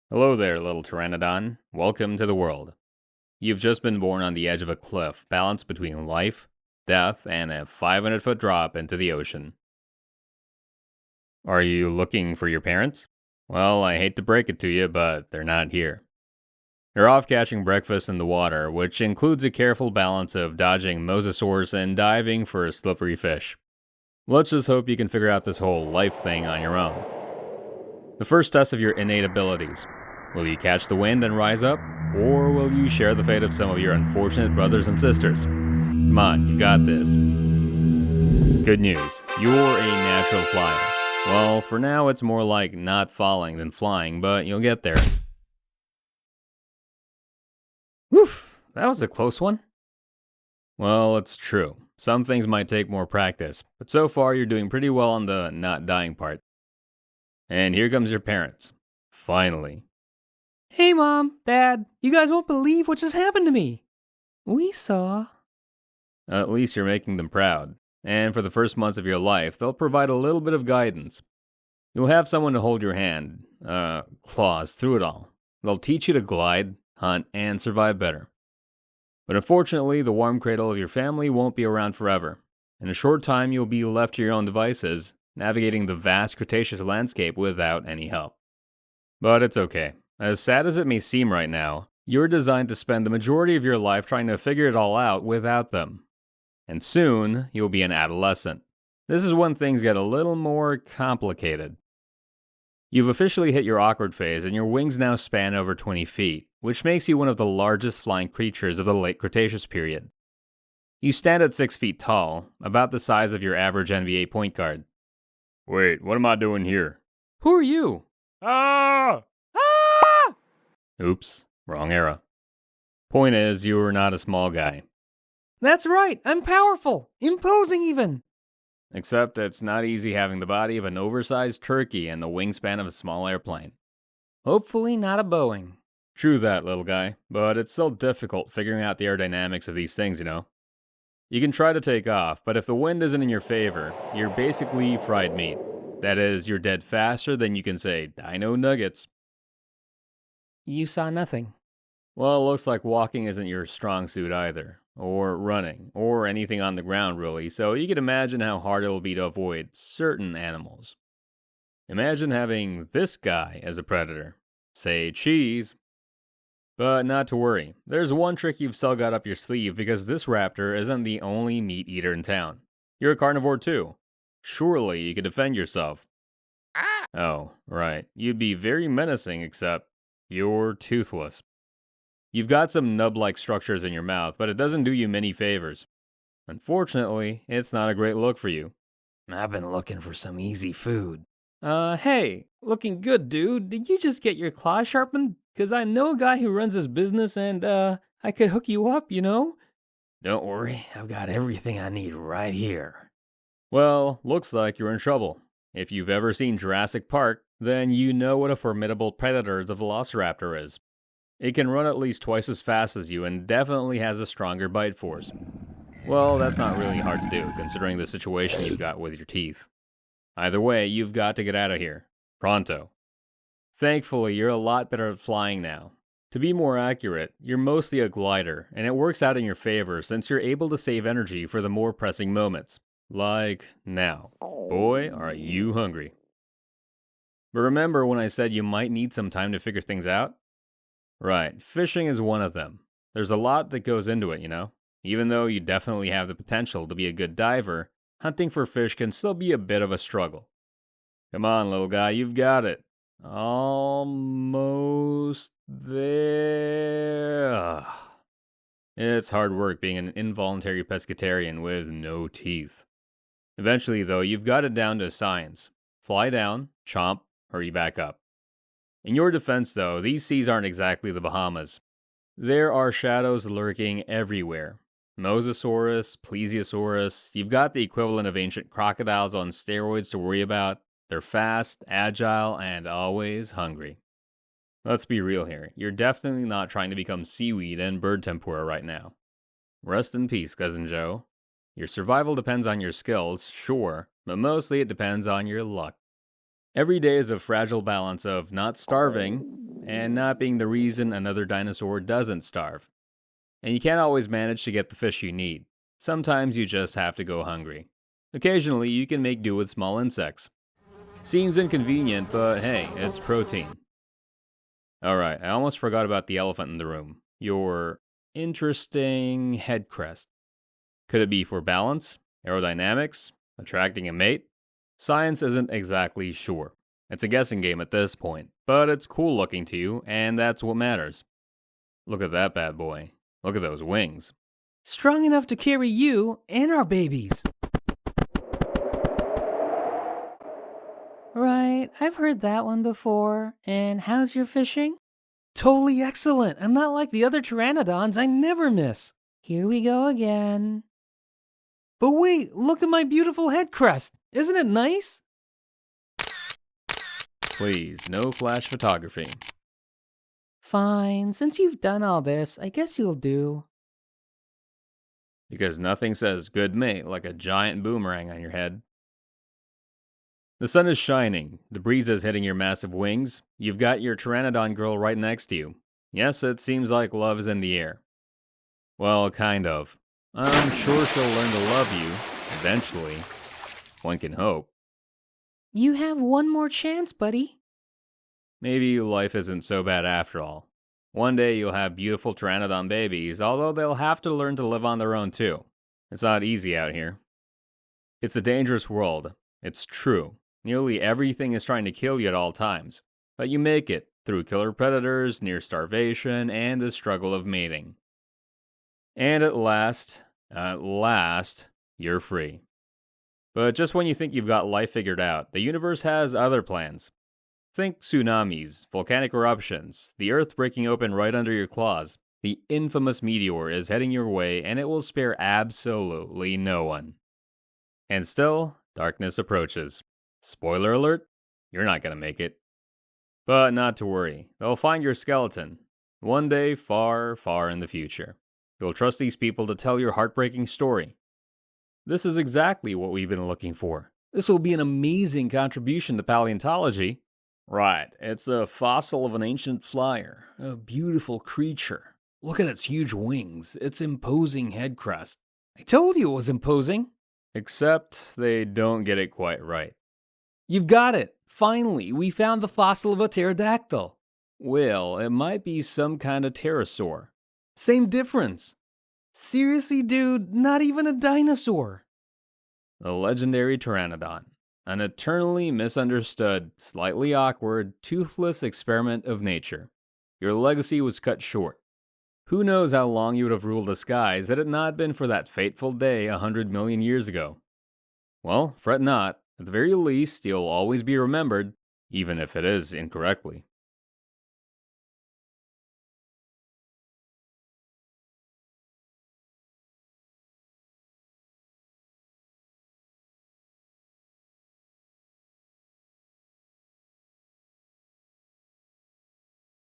Hello there, little Pteranodon. Welcome to the world. You've just been born on the edge of a cliff, balanced between life, death, and a 500-foot drop into the ocean. Are you looking for your parents? Well, I hate to break it to you, but they're not here. They're off catching breakfast in the water, which includes a careful balance of dodging mosasaurs and diving for a slippery fish. Let's just hope you can figure out this whole life thing on your own. The first test of your innate abilities. Will you catch the wind and rise up, or will you share the fate of some of your unfortunate brothers and sisters? Come on, you got this. Good news, you're a natural flyer. Well, for now it's more like not falling than flying, but you'll get there. Woof, that was a close one. Well, it's true. Some things might take more practice, but so far you're doing pretty well on the not dying part. And here comes your parents. Finally. Hey, Mom, Dad, you guys won't believe what just happened to me. We saw. At least you're making them proud. And for the first months of your life, they'll provide a little bit of guidance. You'll have someone to hold your hand, claws through it all. They'll teach you to glide, hunt, and survive better. But unfortunately, the warm cradle of your family won't be around forever. In a short time, you'll be left to your own devices, navigating the vast Cretaceous landscape without any help. But it's okay. As sad as it may seem right now, you're designed to spend the majority of your life trying to figure it all out without them. And soon, you'll be an adolescent. This is when things get a little more complicated. You've officially hit your awkward phase, and your wings now span over 20 feet, which makes you one of the largest flying creatures of the late Cretaceous period. You stand at 6 feet tall, about the size of your average NBA point guard. Wait, what am I doing here? Who are you? Ah! Ah! Oops, wrong era. Point is, you are not a small guy. That's right, I'm powerful, imposing even. Except it's not easy having the body of an oversized turkey and the wingspan of a small airplane. Hopefully not a Boeing. True that, little guy, but it's still difficult figuring out the aerodynamics of these things, you know? You can try to take off, but if the wind isn't in your favor, you're basically fried meat. That is, you're dead faster than you can say, "Dino nuggets." You saw nothing. Well, it looks like walking isn't your strong suit either, or running, or anything on the ground really, so you can imagine how hard it'll be to avoid certain animals. Imagine having this guy as a predator. Say cheese. But not to worry, there's one trick you've still got up your sleeve because this raptor isn't the only meat eater in town. You're a carnivore too. Surely you could defend yourself. Oh, right. You'd be very menacing except you're toothless. You've got some nub-like structures in your mouth, but it doesn't do you many favors. Unfortunately, it's not a great look for you. I've been looking for some easy food. Hey, looking good, dude. Did you just get your claw sharpened? 'Cause I know a guy who runs his business and, I could hook you up, you know? Don't worry, I've got everything I need right here. Well, looks like you're in trouble. If you've ever seen Jurassic Park, then you know what a formidable predator the velociraptor is. It can run at least twice as fast as you and definitely has a stronger bite force. Well, that's not really hard to do, considering the situation you've got with your teeth. Either way, you've got to get out of here. Pronto. Thankfully, you're a lot better at flying now. To be more accurate, you're mostly a glider, and it works out in your favor since you're able to save energy for the more pressing moments. Like now. Boy, are you hungry. But remember when I said you might need some time to figure things out? Right, fishing is one of them. There's a lot that goes into it, you know? Even though you definitely have the potential to be a good diver, hunting for fish can still be a bit of a struggle. Come on, little guy, you've got it. Almost there. It's hard work being an involuntary pescatarian with no teeth. Eventually, though, you've got it down to science. Fly down, chomp, hurry back up. In your defense, though, these seas aren't exactly the Bahamas. There are shadows lurking everywhere. Mosasaurus, Plesiosaurus, you've got the equivalent of ancient crocodiles on steroids to worry about. They're fast, agile, and always hungry. Let's be real here. You're definitely not trying to become seaweed and bird tempura right now. Rest in peace, Cousin Joe. Your survival depends on your skills, sure, but mostly it depends on your luck. Every day is a fragile balance of not starving and not being the reason another dinosaur doesn't starve. And you can't always manage to get the fish you need. Sometimes you just have to go hungry. Occasionally, you can make do with small insects. Seems inconvenient, but hey, it's protein. Alright, I almost forgot about the elephant in the room. Your interesting head crest. Could it be for balance, aerodynamics, attracting a mate? Science isn't exactly sure. It's a guessing game at this point, but it's cool looking to you, and that's what matters. Look at that bad boy. Look at those wings. Strong enough to carry you and our babies. Right, I've heard that one before. And how's your fishing? Totally excellent. I'm not like the other pteranodons. I never miss. Here we go again. But wait, look at my beautiful head crest. Isn't it nice? Please, no flash photography. Fine, since you've done all this, I guess you'll do. Because nothing says good mate like a giant boomerang on your head. The sun is shining, the breeze is hitting your massive wings, you've got your Pteranodon girl right next to you. Yes, it seems like love is in the air. Well, kind of. I'm sure she'll learn to love you, eventually. One can hope. You have one more chance, buddy. Maybe life isn't so bad after all. One day you'll have beautiful Pteranodon babies, although they'll have to learn to live on their own too. It's not easy out here. It's a dangerous world. It's true. Nearly everything is trying to kill you at all times. But you make it, through killer predators, near starvation, and the struggle of mating. And at last, you're free. But just when you think you've got life figured out, the universe has other plans. Think tsunamis, volcanic eruptions, the earth breaking open right under your claws. The infamous meteor is heading your way, and it will spare absolutely no one. And still, darkness approaches. Spoiler alert, you're not gonna make it. But not to worry, they'll find your skeleton. One day, far, far in the future. You'll trust these people to tell your heartbreaking story. This is exactly what we've been looking for. This will be an amazing contribution to paleontology. Right, it's the fossil of an ancient flyer, a beautiful creature. Look at its huge wings, its imposing head crest. I told you it was imposing. Except they don't get it quite right. You've got it. Finally, we found the fossil of a pterodactyl. Well, it might be some kind of pterosaur. Same difference. Seriously, dude, not even a dinosaur. The legendary Pteranodon. An eternally misunderstood, slightly awkward, toothless experiment of nature. Your legacy was cut short. Who knows how long you would have ruled the skies had it not been for that fateful day 100 million years ago. Well, fret not. At the very least, you'll always be remembered, even if it is incorrectly.